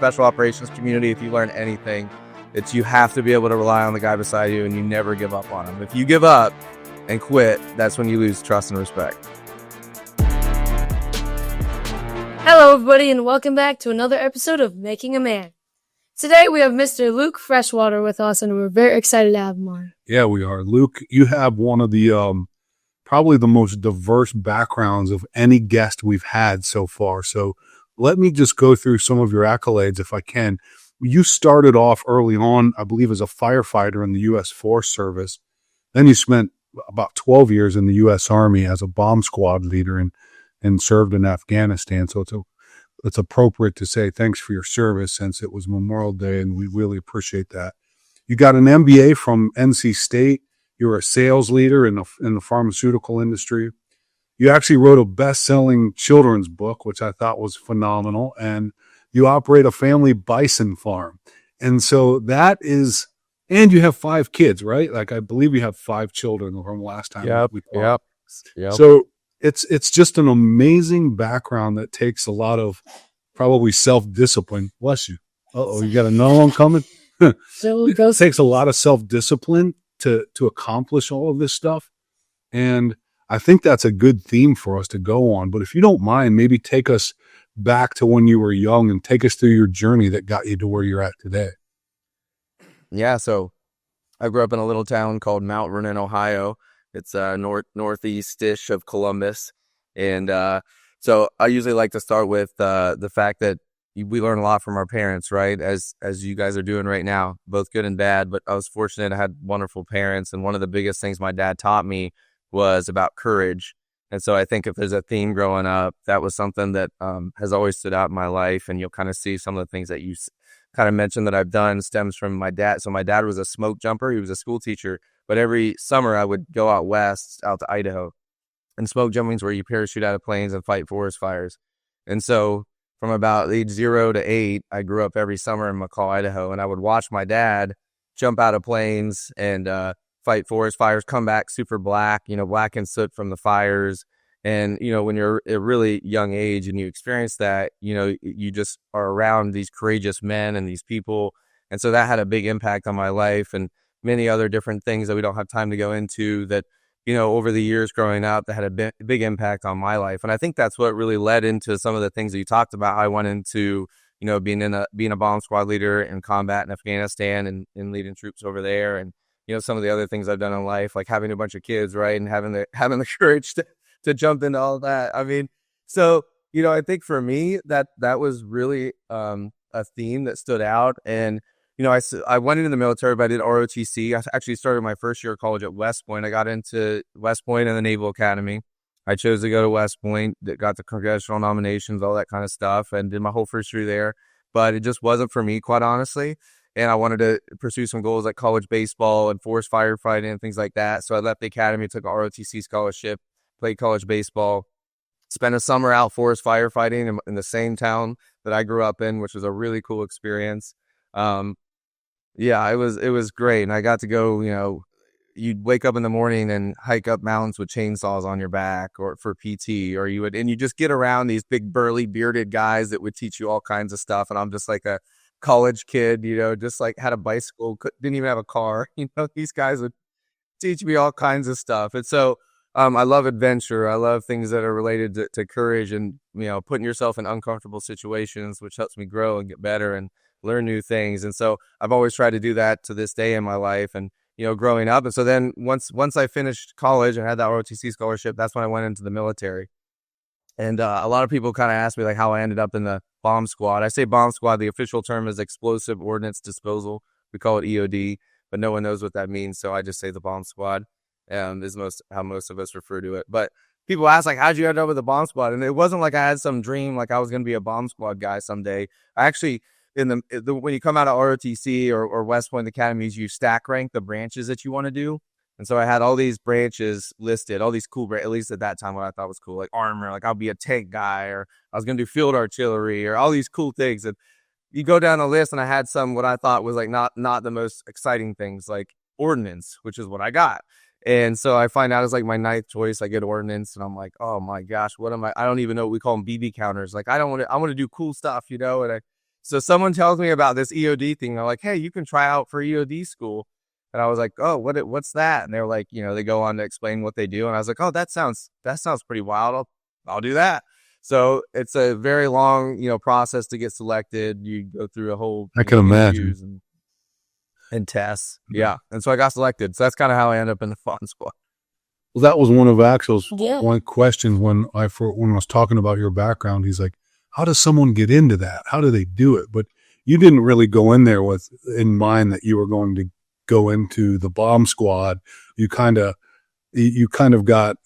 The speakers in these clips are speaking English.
special operations community, if you learn anything, it's you have to be able to rely on the guy beside you and you never give up on him. If you give up and quit, that's when you lose trust and respect. Hello, everybody, and welcome back to another episode of Making a Man. Today, we have Mr. Luke Freshwater with us, and we're very excited to have him on. Yeah, we are. Luke, you have one of the probably the most diverse backgrounds of any guest we've had so far. So let me just go through some of your accolades if I can. You started off early on, I believe, as a firefighter in the U.S. Forest Service. Then you spent about 12 years in the U.S. Army as a bomb squad leader and served in Afghanistan. So it's appropriate to say thanks for your service since it was Memorial Day, and we really appreciate that. You got an MBA from NC State. You're a sales leader in the pharmaceutical industry. You actually wrote a best-selling children's book, which I thought was phenomenal, and you operate a family bison farm. And so that is, and you have 5 kids, right? Like I believe you have 5 children from last time we talked. Yep. So it's just an amazing background that takes a lot of probably self-discipline. Bless you. Uh-oh, you got another one coming? It takes a lot of self-discipline to accomplish all of this stuff. And I think that's a good theme for us to go on. But if you don't mind, maybe take us back to when you were young and take us through your journey that got you to where you're at today. Yeah, so I grew up in a little town called Mount Vernon, Ohio. It's northeast-ish of Columbus. And so I usually like to start with the fact that we learn a lot from our parents, right? As you guys are doing right now, both good and bad. But I was fortunate I had wonderful parents. And one of the biggest things my dad taught me was about courage. And so I think if there's a theme growing up, that was something that has always stood out in my life. And you'll kind of see some of the things that you kind of mentioned that I've done stems from my dad. So my dad was a smoke jumper. He was a school teacher. But every summer I would go out west, out to Idaho. And smoke jumping is where you parachute out of planes and fight forest fires. And so from about age 0 to 8, I grew up every summer in McCall, Idaho. And I would watch my dad jump out of planes and fight forest fires, come back super black, black and soot from the fires. And, when you're at a really young age and you experience that, you just are around these courageous men and these people. And so that had a big impact on my life and many other different things that we don't have time to go into that, over the years growing up that had a big impact on my life. And I think that's what really led into some of the things that you talked about. How I went into, being a bomb squad leader in combat in Afghanistan and leading troops over there. And, some of the other things I've done in life, like having a bunch of kids, right. And having the courage to jump into all that. I mean, so, I think for me that was really a theme that stood out. And, I went into the military, but I did ROTC. I actually started my first year of college at West Point. I got into West Point and the Naval Academy. I chose to go to West Point, that got the congressional nominations, all that kind of stuff, and did my whole first year there. But it just wasn't for me, quite honestly. And I wanted to pursue some goals like college baseball and forest firefighting and things like that. So I left the academy, took a ROTC scholarship, played college baseball, spent a summer out forest firefighting in the same town that I grew up in, which was a really cool experience. Yeah, it was great. And I got to go, you'd wake up in the morning and hike up mountains with chainsaws on your back or for PT, or and you just get around these big burly bearded guys that would teach you all kinds of stuff. And I'm just like a college kid, just like had a bicycle, didn't even have a car. These guys would teach me all kinds of stuff. And so I love adventure. I love things that are related to courage and, putting yourself in uncomfortable situations, which helps me grow and get better and learn new things. And so I've always tried to do that to this day in my life and, growing up. And so then once I finished college and had that ROTC scholarship, that's when I went into the military. And a lot of people kind of ask me like how I ended up in the bomb squad. I say bomb squad. The official term is explosive ordnance disposal. We call it EOD, but no one knows what that means. So I just say the bomb squad is how most of us refer to it. But people ask like, how'd you end up with the bomb squad? And it wasn't like I had some dream like I was going to be a bomb squad guy someday. I actually, when you come out of ROTC or West Point academies, you stack rank the branches that you want to do. And so I had all these branches listed, all these cool, at least at that time, what I thought was cool, like armor, like I'll be a tank guy, or I was going to do field artillery, or all these cool things. And you go down the list, and I had some what I thought was like not the most exciting things, like ordnance, which is what I got. And so I find out it's like my 9th choice. I get ordnance, and I'm like, oh my gosh, what am I? I don't even know what we call them, BB counters. Like I want to do cool stuff, And So someone tells me about this EOD thing. They're like, hey, you can try out for EOD school. And I was like, oh, what's that? And they're like, they go on to explain what they do. And I was like, oh, that sounds pretty wild. I'll do that. So it's a very long, process to get selected. You go through a whole, I can imagine. interviews and tests. Yeah. And so I got selected. So that's kind of how I ended up in the Fawn Squad. Well, that was one of Axel's Yeah. one question when I was talking about your background. He's like, how does someone get into that? How do they do it? But you didn't really go in there with in mind that you were going to go into the bomb squad. You kind of got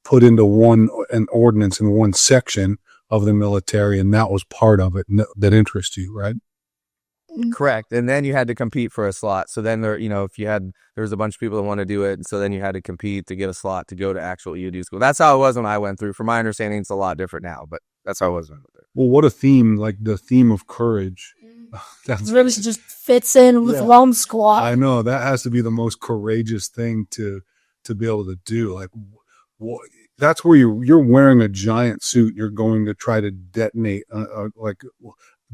put into an ordinance in one section of the military, and that was part of it that interests you, right? Correct. And then you had to compete for a slot. So then there was a bunch of people that want to do it. And so then you had to compete to get a slot to go to actual EOD school. That's how it was when I went through. From my understanding, it's a lot different now, but that's how it was when I went through. Well, what a theme, like the theme of courage. That's really just fits in with bomb squad. I know that has to be the most courageous thing to be able to do. Like, that's where you're wearing a giant suit. You're going to try to detonate,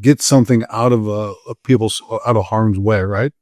get something out of out of harm's way, right?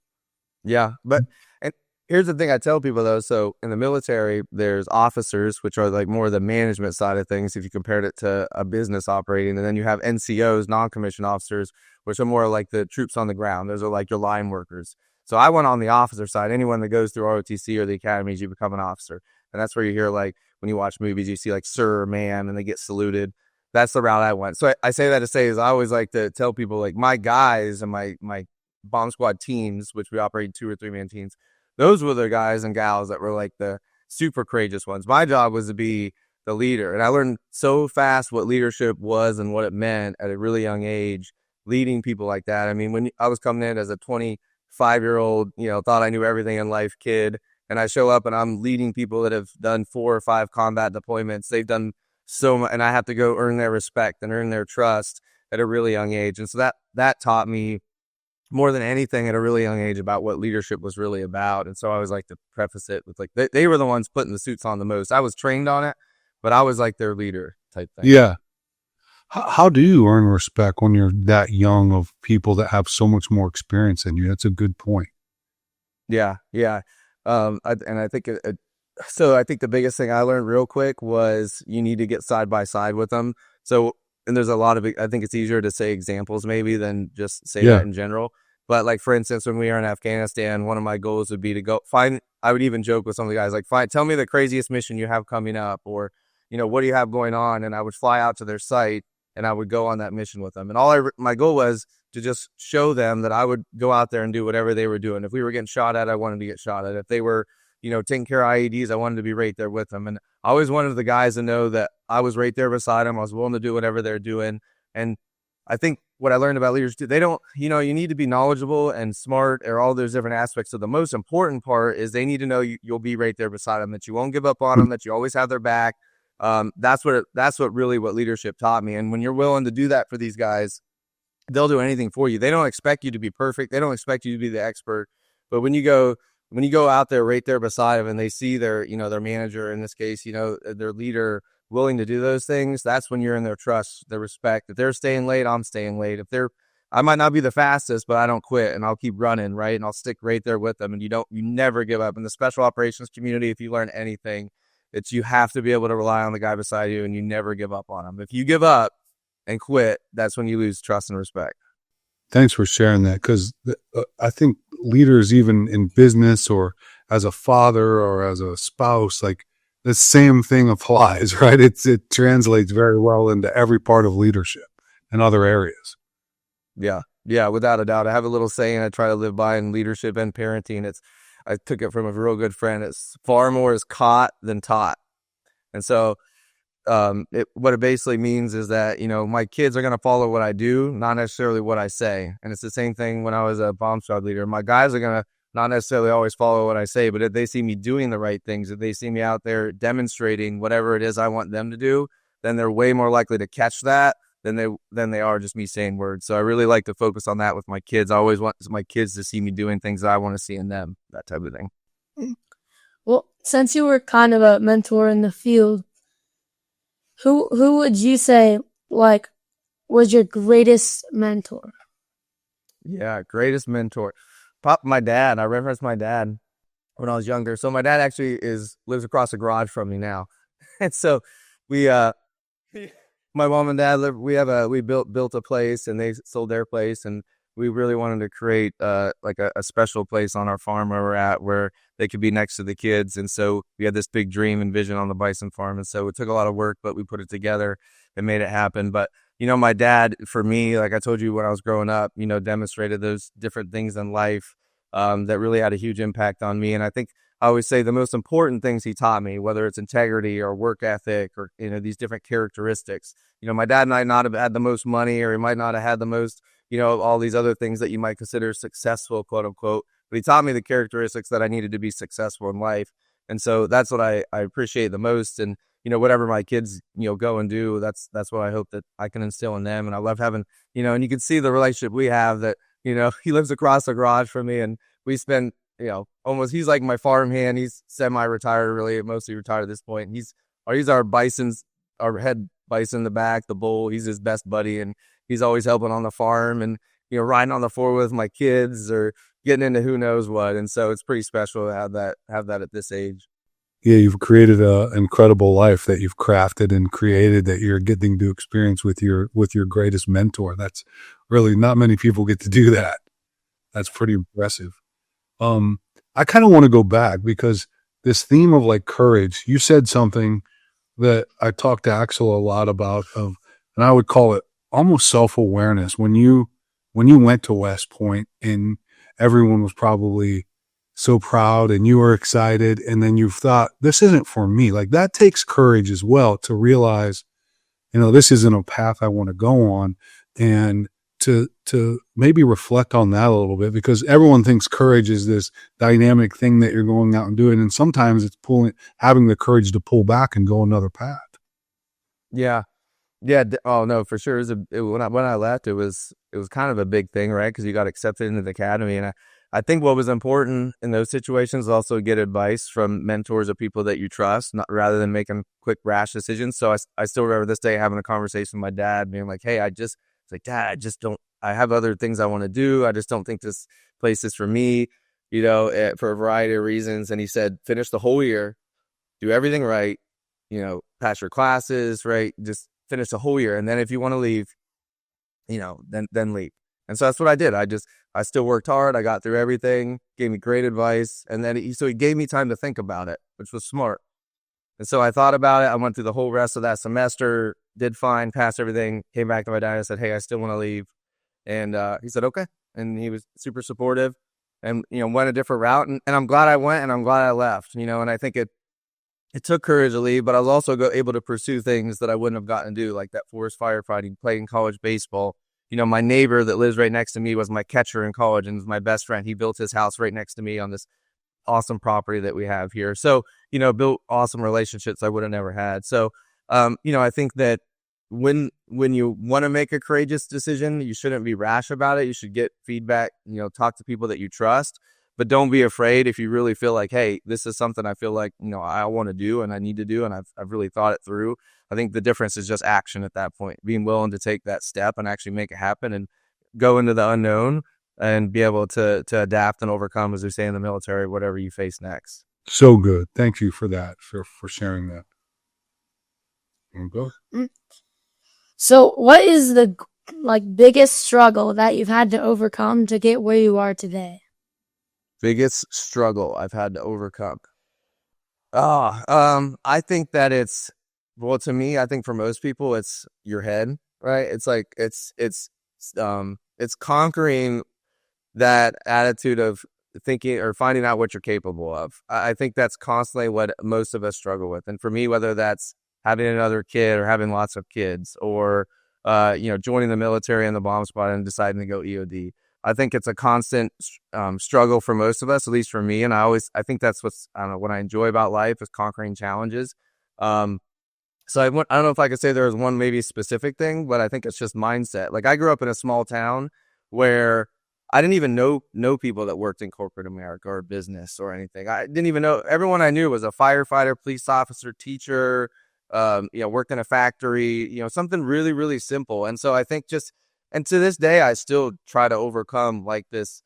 Yeah, but and here's the thing I tell people though. So in the military, there's officers, which are like more the management side of things. If you compared it to a business operating, and then you have NCOs, non-commissioned officers, which are more like the troops on the ground. Those are like your line workers. So I went on the officer side. Anyone that goes through ROTC or the academies, you become an officer, and that's where you hear like when you watch movies, you see like sir, ma'am, and they get saluted. That's the route I went. So I say that to say is I always like to tell people like my guys and my bomb squad teams, which we operate 2 or 3 man teams, those were the guys and gals that were like the super courageous ones. My job was to be the leader. And I learned so fast what leadership was and what it meant at a really young age, leading people like that. I mean, when I was coming in as a 25-year-old, thought I knew everything in life kid, and I show up and I'm leading people that have done 4 or 5 combat deployments. They've done so much, and I have to go earn their respect and earn their trust at a really young age. And so that taught me more than anything at a really young age about what leadership was really about. And so I always like to preface it with like, they were the ones putting the suits on the most. I was trained on it, but I was like their leader type thing. Yeah. How do you earn respect when you're that young of people that have so much more experience than you? That's a good point. Yeah. Yeah. I think so I think the biggest thing I learned real quick was you need to get side by side with them. So, and there's a lot of, I think it's easier to say examples maybe than just say that in general. But like, for instance, when we were in Afghanistan, one of my goals would be to go I would even joke with some of the guys, like, tell me the craziest mission you have coming up, or, what do you have going on? And I would fly out to their site and I would go on that mission with them. And my goal was to just show them that I would go out there and do whatever they were doing. If we were getting shot at, I wanted to get shot at. If they were, taking care of IEDs, I wanted to be right there with them. And I always wanted the guys to know that I was right there beside them. I was willing to do whatever they're doing. And I think what I learned about leaders too, they don't, you need to be knowledgeable and smart, or all those different aspects. So the most important part is they need to know you'll be right there beside them, that you won't give up on them, that you always have their back. That's what leadership taught me. And when you're willing to do that for these guys, they'll do anything for you. They don't expect you to be perfect. They don't expect you to be the expert. But when you go out there right there beside them and they see their manager, in this case, their leader, willing to do those things, that's when you're in their trust, their respect. If they're staying late, I'm staying late. I might not be the fastest, but I don't quit and I'll keep running, right? And I'll stick right there with them. And you never give up. In the special operations community, if you learn anything, it's you have to be able to rely on the guy beside you, and you never give up on him. If you give up and quit, that's when you lose trust and respect. Thanks for sharing that, because I think leaders, even in business or as a father or as a spouse, like the same thing applies, right? It translates very well into every part of leadership and other areas. Yeah. Yeah, without a doubt. I have a little saying I try to live by in leadership and parenting. I took it from a real good friend. It's far more is caught than taught. And so what it basically means is that, my kids are going to follow what I do, not necessarily what I say. And it's the same thing when I was a bomb squad leader. My guys are going to not necessarily always follow what I say, but if they see me doing the right things, if they see me out there demonstrating whatever it is I want them to do, then they're way more likely to catch that than they are just me saying words. So I really like to focus on that with my kids. I always want my kids to see me doing things that I want to see in them, that type of thing. Well, since you were kind of a mentor in the field, who would you say was your greatest mentor? Yeah, greatest mentor. My dad. I referenced my dad when I was younger. So my dad actually lives across the garage from me now. And so we my mom and dad live we built a place, and they sold their place, and we really wanted to create like a special place on our farm where we're at, where they could be next to the kids. And so we had this big dream and vision on the bison farm, and so it took a lot of work, but we put it together and made it happen. But my dad, for me, like I told you, when I was growing up, demonstrated those different things in life that really had a huge impact on me. And I think I always say the most important things he taught me, whether it's integrity or work ethic or these different characteristics. My dad might not have had the most money, or he might not have had the most, all these other things that you might consider successful, quote unquote. But he taught me the characteristics that I needed to be successful in life. And so that's what I appreciate the most. And whatever my kids go and do, that's what I hope that I can instill in them. And I love having, and you can see the relationship we have, that he lives across the garage from me, and we spend almost, he's like my farm hand. He's semi-retired, really, mostly retired at this point. He's our head bison in the back, the bull. He's his best buddy, and he's always helping on the farm, and riding on the floor with my kids, or getting into who knows what. And so it's pretty special to have that at this age. Yeah, you've created an incredible life that you've crafted and created, that you're getting to experience with your greatest mentor. That's really, not many people get to do that. That's pretty impressive. I kind of want to go back, because this theme of like courage, you said something that I talked to Axel a lot about, and I would call it almost self-awareness. When you went to West Point, and everyone was probably so proud, and you were excited, and then you thought, this isn't for me. Like, that takes courage as well, to realize, this isn't a path I want to go on, and to maybe reflect on that a little bit, because everyone thinks courage is this dynamic thing that you're going out and doing. And sometimes it's having the courage to pull back and go another path. Yeah. Yeah. Oh no, for sure. When I left, it was kind of a big thing, right? Because you got accepted into the academy. And I think what was important in those situations is also get advice from mentors or people that you trust, rather than making quick, rash decisions. So I still remember this day having a conversation with my dad, being like, hey, it's like, Dad, I have other things I want to do. I just don't think this place is for me, for a variety of reasons. And he said, finish the whole year, do everything right, pass your classes, right? Just finish the whole year. And then if you want to leave, then leave. And so that's what I did. I still worked hard. I got through everything, gave me great advice. And then he gave me time to think about it, which was smart. And so I thought about it. I went through the whole rest of that semester, did fine, passed everything, came back to my dad and said, hey, I still want to leave. And he said, okay. And he was super supportive, and, went a different route. And I'm glad I went, and I'm glad I left, and I think it took courage to leave, but I was also able to pursue things that I wouldn't have gotten to do, like that forest firefighting, playing college baseball. My neighbor that lives right next to me was my catcher in college and was my best friend. He built his house right next to me on this awesome property that we have here. So, built awesome relationships I would have never had. So, I think that when you want to make a courageous decision, you shouldn't be rash about it. You should get feedback, talk to people that you trust, but don't be afraid if you really feel like, hey, this is something I feel like, I want to do and I need to do. And I've really thought it through. I think the difference is just action at that point, being willing to take that step and actually make it happen and go into the unknown and be able to adapt and overcome, as we say in the military, whatever you face next. So good. Thank you for that, for sharing that. Go. So what is the biggest struggle that you've had to overcome to get where you are today? Biggest struggle I've had to overcome. I think that to me, I think for most people, it's your head, right? It's like, it's conquering that attitude of thinking or finding out what you're capable of. I think that's constantly what most of us struggle with. And for me, whether that's having another kid or having lots of kids, or, joining the military in the bomb squad and deciding to go EOD, I think it's a constant struggle for most of us, at least for me. And I think that's what I enjoy about life, is conquering challenges. So I don't know if I could say there's one maybe specific thing, but I think it's just mindset. Like, I grew up in a small town where I didn't even know people that worked in corporate America or business or anything. I didn't even know. Everyone I knew was a firefighter, police officer, teacher, worked in a factory, something really, really simple. And so I think just And to this day, I still try to overcome like this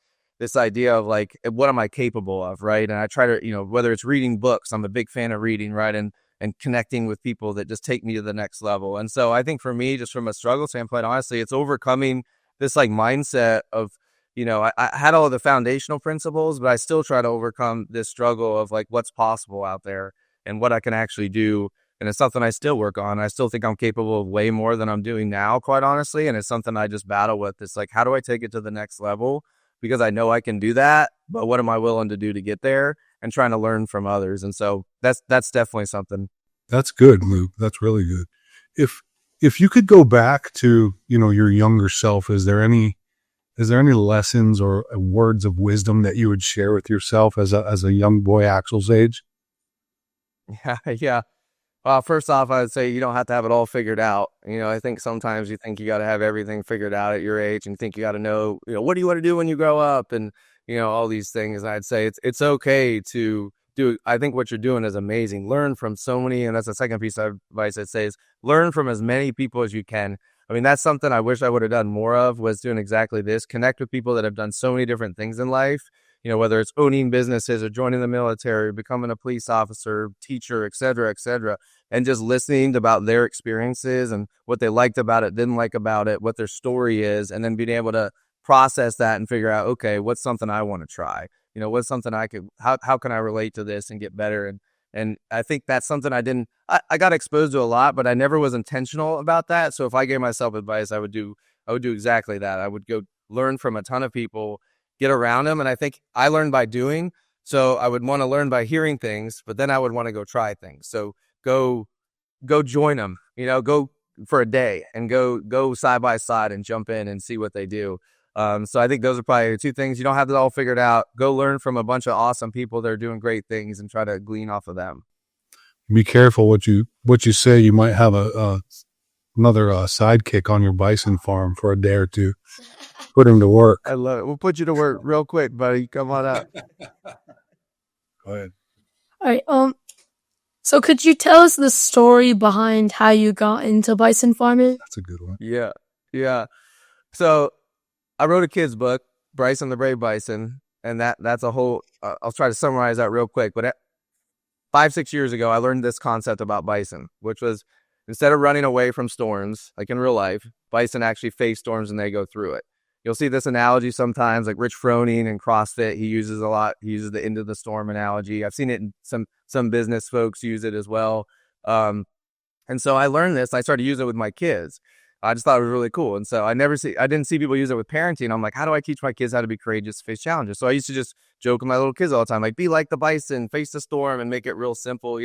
idea of like, what am I capable of, right? And I try to, whether it's reading books, I'm a big fan of reading, right? And connecting with people that just take me to the next level. And so I think for me, just from a struggle standpoint, honestly, it's overcoming this like mindset of, I had all the foundational principles, but I still try to overcome this struggle of like what's possible out there and what I can actually do. And it's something I still work on. I still think I'm capable of way more than I'm doing now, quite honestly. And it's something I just battle with. It's like, how do I take it to the next level? Because I know I can do that, but what am I willing to do to get there, and trying to learn from others. And so that's definitely something. That's good, Luke. That's really good. If you could go back to, your younger self, is there any lessons or words of wisdom that you would share with yourself as a young boy Axel's age? Yeah. First off, I would say you don't have to have it all figured out. I think sometimes you think you got to have everything figured out at your age, and think you got to know, what do you want to do when you grow up, and all these things. I'd say it's okay to do. I think what you're doing is amazing. Learn from so many, and that's the second piece of advice I'd say is learn from as many people as you can. I mean, that's something I wish I would have done more of, was doing exactly this. Connect with people that have done so many different things in life. Whether it's owning businesses or joining the military, or becoming a police officer, teacher, et cetera, and just listening about their experiences and what they liked about it, didn't like about it, what their story is, and then being able to process that and figure out, okay, what's something I want to try? What's something how can I relate to this and get better? And I think that's something I got exposed to a lot, but I never was intentional about that. So if I gave myself advice, I would do exactly that. I would go learn from a ton of people, get around them. And I think I learned by doing. So I would want to learn by hearing things, but then I would want to go try things. So go join them, go for a day and go side by side and jump in and see what they do. So I think those are probably two things. You don't have it all figured out. Go learn from a bunch of awesome people that are doing great things and try to glean off of them. Be careful what you say. You might have another sidekick on your bison farm for a day or two. Put him to work. I love it. We'll put you to work real quick, buddy. Come on up. Go ahead. All right. So could you tell us the story behind how you got into bison farming? That's a good one. Yeah. So I wrote a kid's book, Bryson the Brave Bison, and that's a whole. I'll try to summarize that real quick. But 5-6 years ago, I learned this concept about bison, which was instead of running away from storms, like in real life, bison actually face storms and they go through it. You'll see this analogy sometimes, like Rich Froning in CrossFit. He uses a lot. He uses the end of the storm analogy. I've seen it in some business folks use it as well. And so I learned this. I started using it with my kids. I just thought it was really cool. And so I didn't see people use it with parenting. I'm like, how do I teach my kids how to be courageous, face challenges? So I used to just joke with my little kids all the time, like, be like the bison, face the storm, and make it real simple,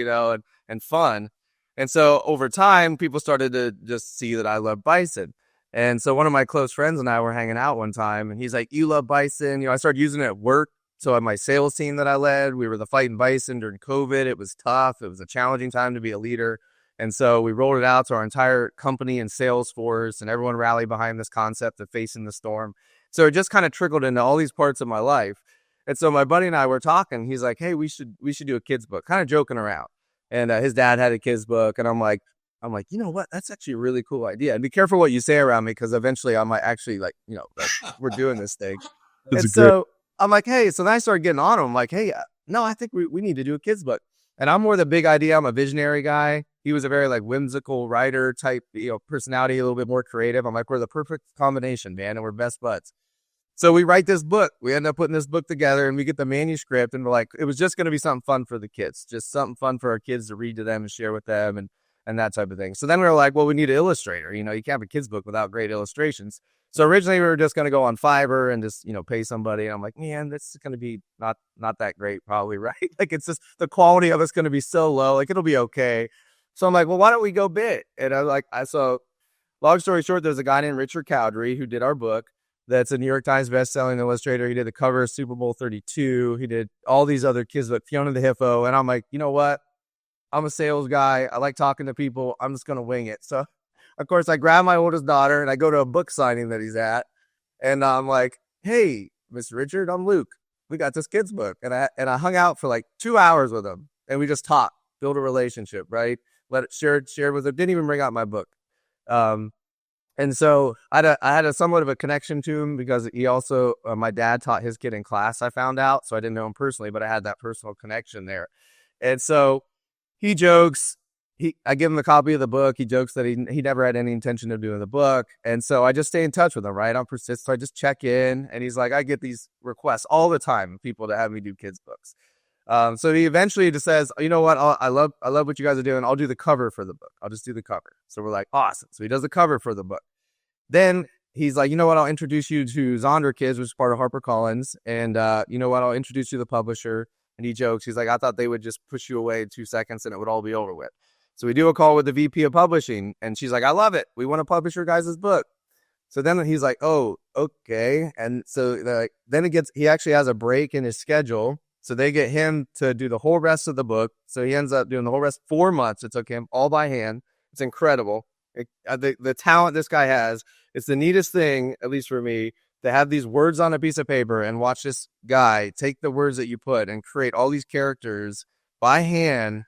and fun. And so over time, people started to just see that I love bison. And so one of my close friends and I were hanging out one time, and he's like, you love bison. I started using it at work. So at my sales team that I led, we were the fighting bison during COVID. It was tough. It was a challenging time to be a leader. And so we rolled it out to our entire company and sales force, and everyone rallied behind this concept of facing the storm. So it just kind of trickled into all these parts of my life. And so my buddy and I were talking. He's like, hey, we should do a kid's book, kind of joking around. And his dad had a kid's book. And I'm like, you know what? That's actually a really cool idea. And be careful what you say around me, because eventually I might actually we're doing this thing. And so I'm like, hey, so then I started getting on him. I'm like, hey, no, I think we need to do a kid's book. And I'm more the big idea. I'm a visionary guy. He was a very whimsical writer type, personality, a little bit more creative. I'm like, we're the perfect combination, man. And we're best buds. So we write this book. We end up putting this book together, and we get the manuscript, and we're like, it was just going to be something fun for the kids, just something fun for our kids to read to them and share with them and that type of thing. So then we were like, well, we need an illustrator. You can't have a kid's book without great illustrations. So originally we were just going to go on Fiverr and just, pay somebody. And I'm like, man, this is going to be not that great probably, right? It's just the quality of it's going to be so low. It'll be okay. So I'm like, well, why don't we go big? And so long story short, there's a guy named Richard Cowdery who did our book. That's a New York Times bestselling illustrator. He did the cover of Super Bowl 32. He did all these other kids, like Fiona the Hippo. And I'm like, you know what? I'm a sales guy. I like talking to people. I'm just going to wing it. So, of course, I grab my oldest daughter and I go to a book signing that he's at. And I'm like, hey, Mr. Richard, I'm Luke. We got this kid's book. And I hung out for 2 hours with him. And we just talked, build a relationship, right? Let it shared with him. Didn't even bring out my book. And so I had a somewhat of a connection to him because he also, my dad taught his kid in class, I found out. So I didn't know him personally, but I had that personal connection there. And so he jokes, I give him a copy of the book. He jokes that he never had any intention of doing the book. And so I just stay in touch with him, right? I'm persistent. So I just check in, and he's like, I get these requests all the time, people to have me do kids' books. So he eventually just says, you know what? I love what you guys are doing. I'll do the cover for the book. I'll just do the cover. So we're like, awesome. So he does the cover for the book. Then he's like, you know what? I'll introduce you to Zonder Kids, which is part of HarperCollins. And you know what? I'll introduce you to the publisher. And he jokes, he's like, I thought they would just push you away in 2 seconds and it would all be over with. So we do a call with the VP of publishing, and she's like, I love it. We want to publish your guys' book. So then he's like, oh, okay. And so then he actually has a break in his schedule. So they get him to do the whole rest of the book. So he ends up doing the whole rest, 4 months. It took him all by hand. It's incredible. The talent this guy has, it's the neatest thing, at least for me, to have these words on a piece of paper and watch this guy take the words that you put and create all these characters by hand.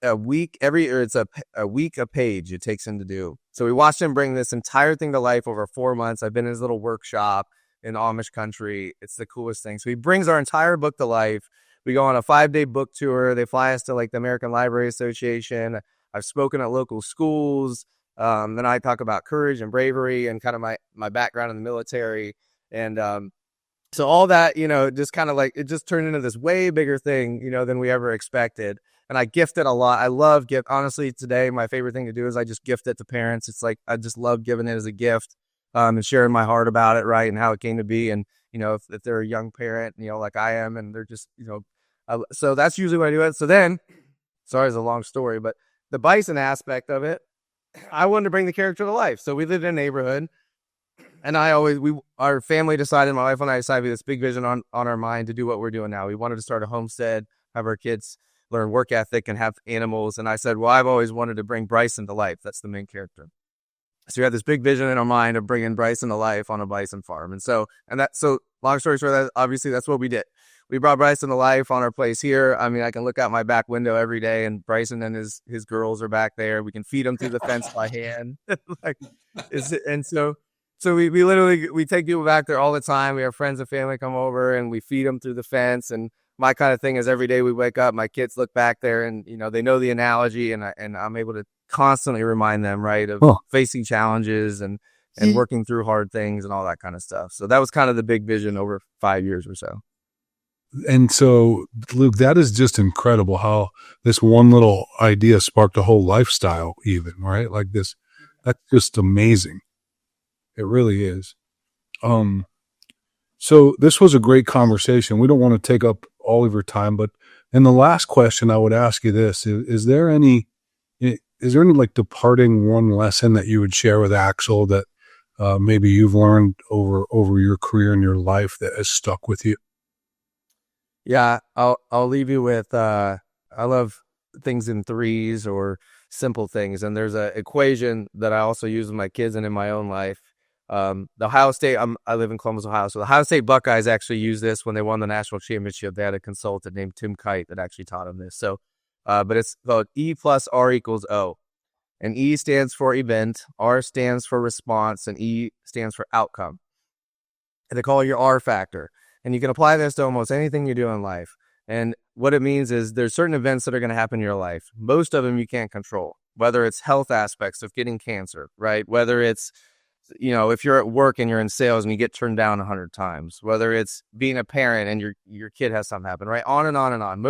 A week a week a page it takes him to do. So we watched him bring this entire thing to life over 4 months. I've been in his little workshop in Amish country. It's the coolest thing. So he brings our entire book to life. We go on a 5-day book tour. They fly us to like the American Library Association. I've spoken at local schools. Then I talk about courage and bravery and kind of my background in the military. And so all that, just kind of like, it just turned into this way bigger thing, than we ever expected. And I gift it a lot. I love gift. Honestly, today, my favorite thing to do is I just gift it to parents. It's like, I just love giving it as a gift, and sharing my heart about it, right, and how it came to be. And, if they're a young parent, like I am, and they're just, so that's usually what I do it. So then, sorry, it's a long story, but the bison aspect of it, I wanted to bring the character to life. So we lived in a neighborhood, and our family decided, my wife and I decided, we had this big vision on our mind to do what we're doing now. We wanted to start a homestead, have our kids learn work ethic and have animals. And I said, well, I've always wanted to bring Bryson to life. That's the main character. So we had this big vision in our mind of bringing Bryson to life on a bison farm. And so long story short, obviously that's what we did. We brought Bryson to life on our place here. I mean, I can look out my back window every day, and Bryson and his girls are back there. We can feed them through the fence by hand. So we literally, we take people back there all the time. We have friends and family come over, and we feed them through the fence. And my kind of thing is every day we wake up, my kids look back there, and they know the analogy, and I'm able to constantly remind them, right, of facing challenges and working through hard things and all that kind of stuff. So that was kind of the big vision over 5 years or so. And so, Luke, that is just incredible how this one little idea sparked a whole lifestyle even, right? Like this, that's just amazing. It really is. So this was a great conversation. We don't want to take up all of your time, but in the last question, I would ask you this: is there any like departing one lesson that you would share with Axel that maybe you've learned over your career and your life that has stuck with you? Yeah, I'll leave you with I love things in threes or simple things, and there's an equation that I also use with my kids and in my own life. The Ohio State, I live in Columbus, Ohio, so the Ohio State Buckeyes actually used this when they won the national championship. They had a consultant named Tim Kite that actually taught them this. So, but it's called E plus R equals O, and E stands for event, R stands for response, and E stands for outcome. And they call it your R factor. And you can apply this to almost anything you do in life. And what it means is there's certain events that are going to happen in your life. Most of them you can't control, whether it's health aspects of getting cancer, right? Whether it's, if you're at work and you're in sales and you get turned down 100 times, whether it's being a parent and your kid has something happen, right? On and on and on.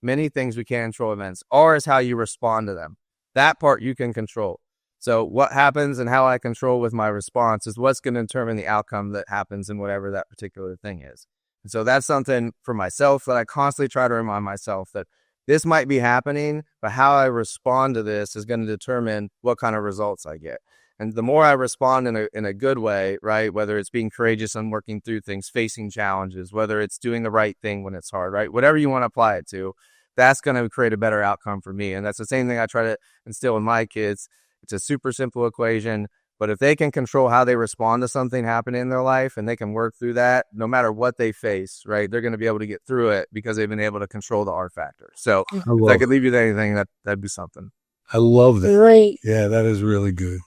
Many things we can't control events. R is how you respond to them. That part you can control. So what happens and how I control with my response is what's going to determine the outcome that happens in whatever that particular thing is. And so that's something for myself that I constantly try to remind myself that this might be happening, but how I respond to this is going to determine what kind of results I get. And the more I respond in a good way, right, whether it's being courageous and working through things, facing challenges, whether it's doing the right thing when it's hard, right, whatever you want to apply it to, that's going to create a better outcome for me. And that's the same thing I try to instill in my kids. It's a super simple equation, but if they can control how they respond to something happening in their life and they can work through that, no matter what they face, right, they're going to be able to get through it because they've been able to control the R factor. So if I could leave you with anything, that'd be something. I love that. Great. Yeah, that is really good.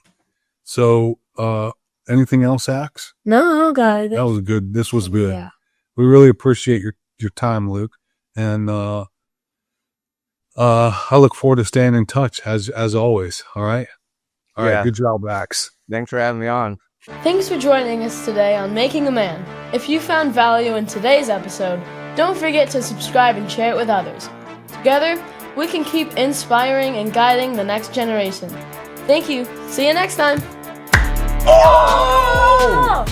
So Anything else, Axe? No, guys. That was good. This was good. Yeah. We really appreciate your time, Luke. And I look forward to staying in touch as always. All right. All right. Yeah. Good job, Axe. Thanks for having me on. Thanks for joining us today on Making a Man. If you found value in today's episode, don't forget to subscribe and share it with others. Together, we can keep inspiring and guiding the next generation. Thank you. See you next time. Oh!